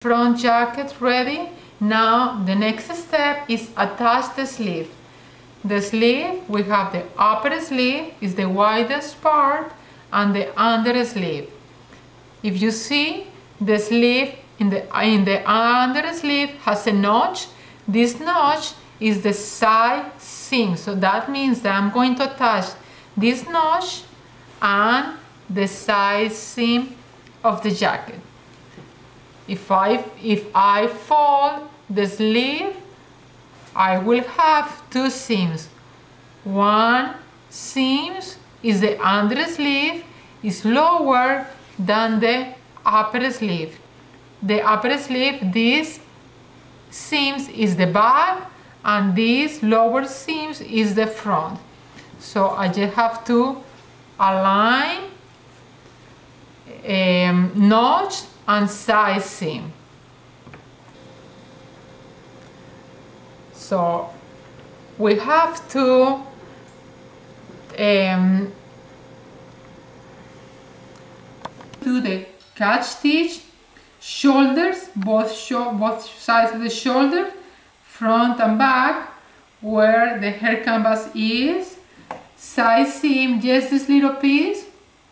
Front jacket ready. Now the next step is attach the sleeve. The sleeve, we have the upper sleeve is the widest part and the under sleeve. If you see, the sleeve in the under sleeve has a notch. This notch is the side seam, so that means that I'm going to attach this notch and the side seam of the jacket. If I fold the sleeve, I will have two seams. One seam is the under sleeve, is lower than the upper sleeve. The upper sleeve, this seams is the back and this lower seams is the front. So I just have to align notch and side seam. So we have to do the catch stitch, shoulders, both sides of the shoulder, front and back, where the hair canvas is, side seam, just this little piece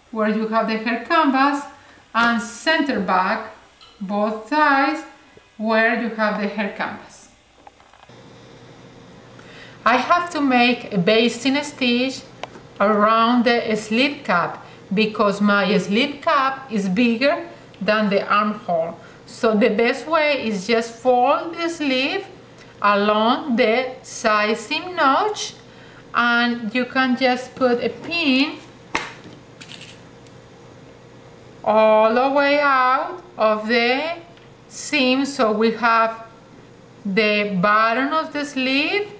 where you have the hair canvas, and center back, both sides, where you have the hair canvas. I have to make a basting stitch around the sleeve cap because my sleeve cap is bigger than the armhole. So the best way is just fold the sleeve along the side seam notch, and you can just put a pin all the way out of the seam, so we have the bottom of the sleeve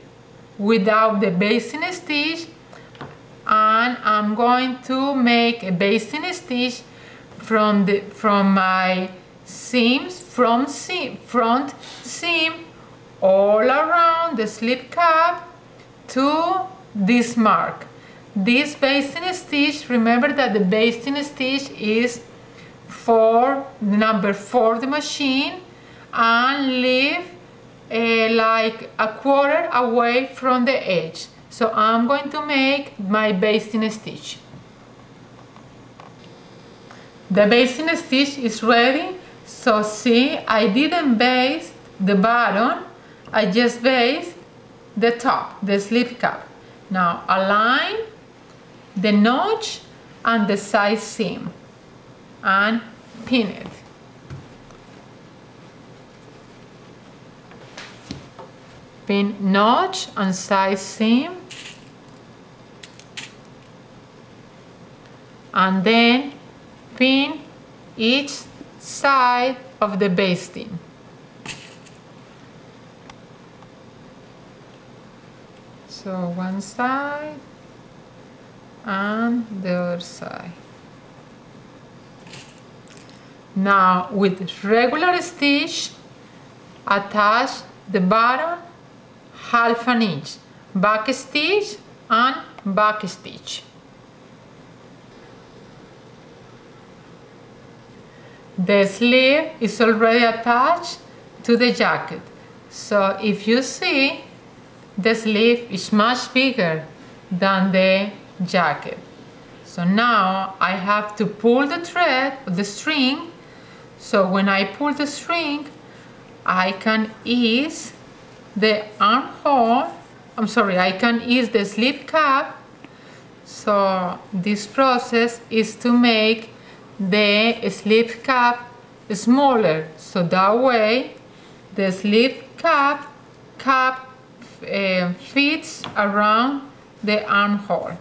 without the basting stitch, and I'm going to make a basting stitch from my seams, front seam all around the sleeve cap to this mark. This basting stitch, remember that the basting stitch is for number 4 the machine, and leave like a quarter away from the edge. So I'm going to make my basting stitch. The basting stitch is ready. So see, I didn't baste the bottom, I just basted the top, the sleeve cap. Now align the notch and the side seam and pin it. Pin notch and side seam, and then pin each side of the basting. So one side and the other side. Now with regular stitch, attach the bottom half an inch, back stitch and back stitch. The sleeve is already attached to the jacket. So if you see, the sleeve is much bigger than the jacket. So now I have to pull the thread, the string. So when I pull the string, I can ease the armhole, I can ease the sleeve cap. So this process is to make the sleeve cap smaller, so that way the sleeve cap fits around the armhole.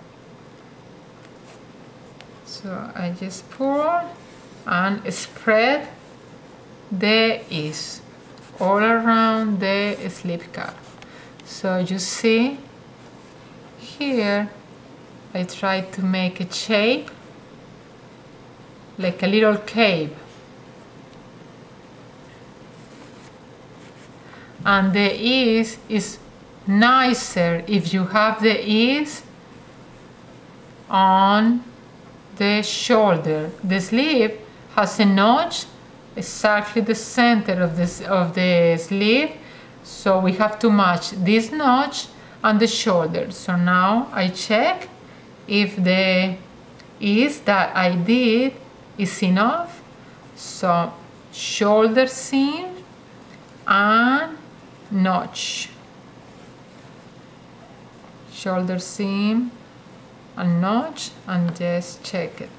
So I just pull and spread the ease all around the sleeve cap. So you see here I try to make a shape like a little cape, and the ease is nicer if you have the ease on the shoulder. The sleeve has a notch exactly the center of the sleeve, so we have to match this notch and the shoulder. So now I check if the ease that I did is enough. So shoulder seam and notch, shoulder seam and notch, and just check it.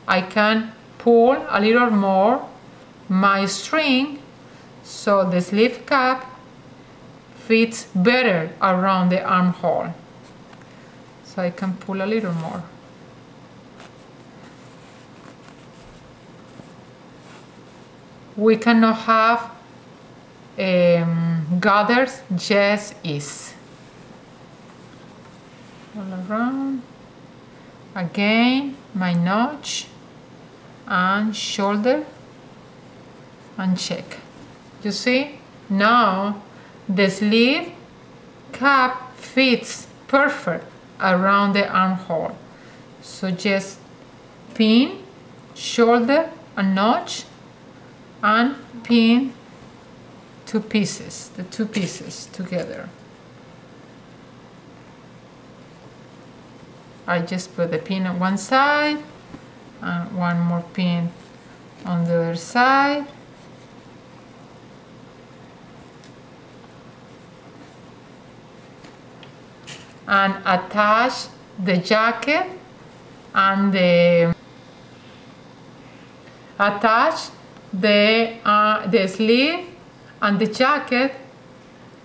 I can pull a little more my string so the sleeve cap fits better around the armhole. So I can pull a little more. We cannot have gathers, just ease. All around. Again, my notch and shoulder and check. You see, now the sleeve cap fits perfect around the armhole. So just pin, shoulder and notch, and pin the two pieces together. I just put the pin on one side and one more pin on the other side. And attach the jacket and the sleeve and the jacket,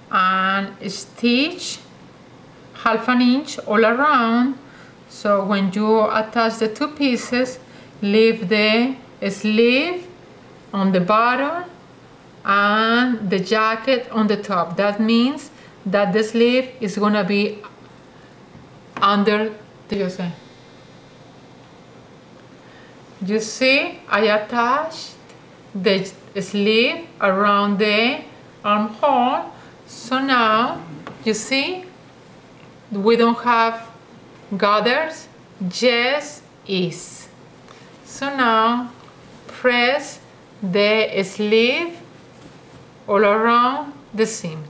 and stitch 1/2 inch all around. So when you attach the two pieces, leave the sleeve on the bottom and the jacket on the top. That means that the sleeve is gonna be under the, you see, I attached the sleeve around the armhole. So now you see we don't have gathers, just ease. So now press the sleeve all around the seam.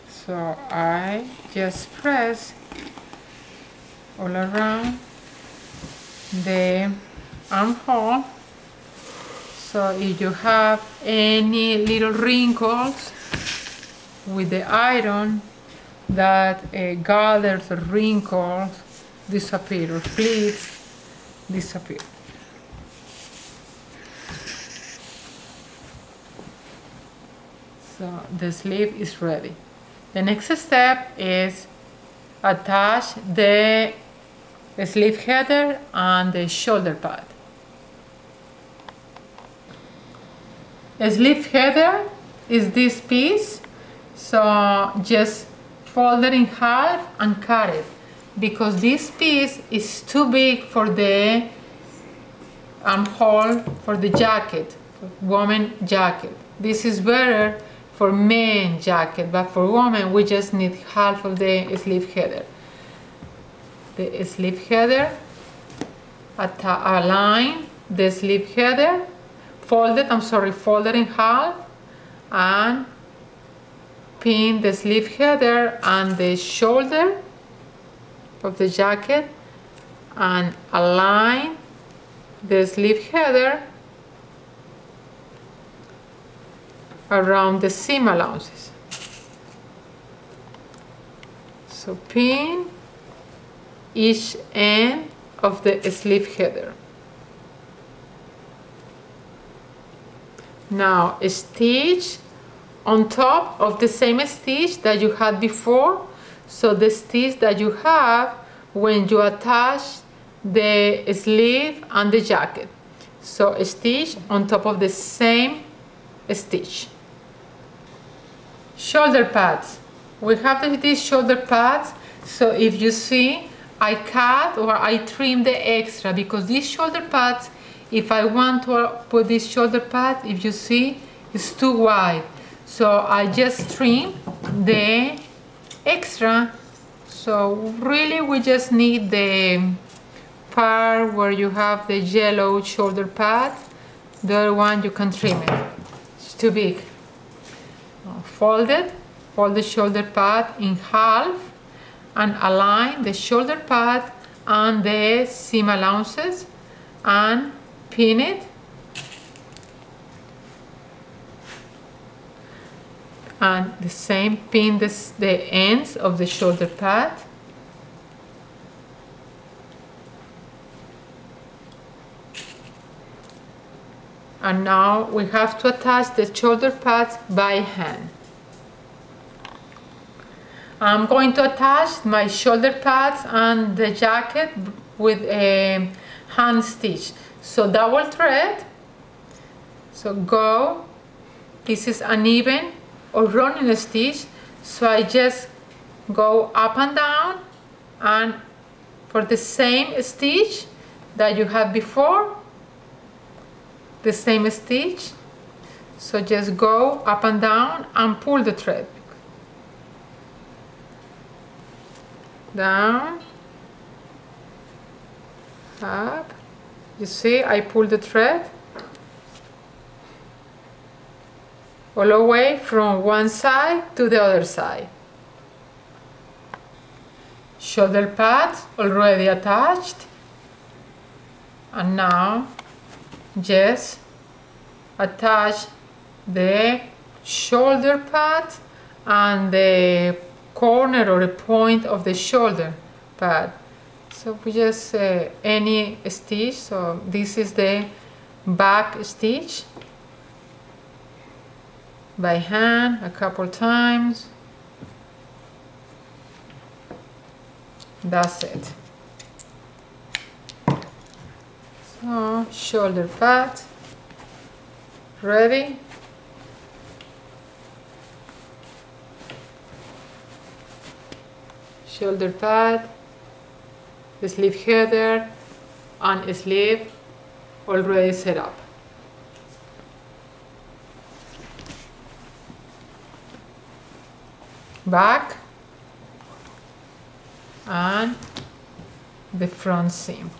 So I just press all around the armhole. So if you have any little wrinkles with the iron, that gathers or wrinkles disappear, or pleats disappear. So the sleeve is ready. The next step is attach the sleeve header and the shoulder pad. The sleeve header is this piece, so just fold it in half and cut it, because this piece is too big for the armhole for the jacket, for woman jacket. This is better for men jacket, but for women we just need half of the sleeve header. The sleeve header, align the sleeve header, fold it in half, and pin the sleeve header and the shoulder of the jacket, and align the sleeve header around the seam allowances. So pin each end of the sleeve header. Now stitch on top of the same stitch that you had before, so the stitch that you have when you attach the sleeve and the jacket. So stitch on top of the same stitch. Shoulder pads. We have these shoulder pads, so if you see, I cut or I trim the extra, because these shoulder pads, if I want to put this shoulder pad, if you see, it's too wide. So I just trim the extra. So really we just need the part where you have the yellow shoulder pad, the other one you can trim it. It's too big. Fold the shoulder pad in half and align the shoulder pad and the seam allowances and pin it. And the same, pin the ends of the shoulder pad. And now we have to attach the shoulder pads by hand. I'm going to attach my shoulder pads and the jacket with a hand stitch. So double thread, so go, this is uneven or running stitch, so I just go up and down, and for the same stitch that you had before, the same stitch, so just go up and down and pull the thread down, up. You see, I pull the thread all the way from one side to the other side. Shoulder pads already attached, and now just attach the shoulder pad and the corner or the point of the shoulder pad. So we just any stitch. So this is the back stitch by hand a couple times. That's it. So shoulder pad ready. Shoulder pad, sleeve header and sleeve already set up. Back and the front seam.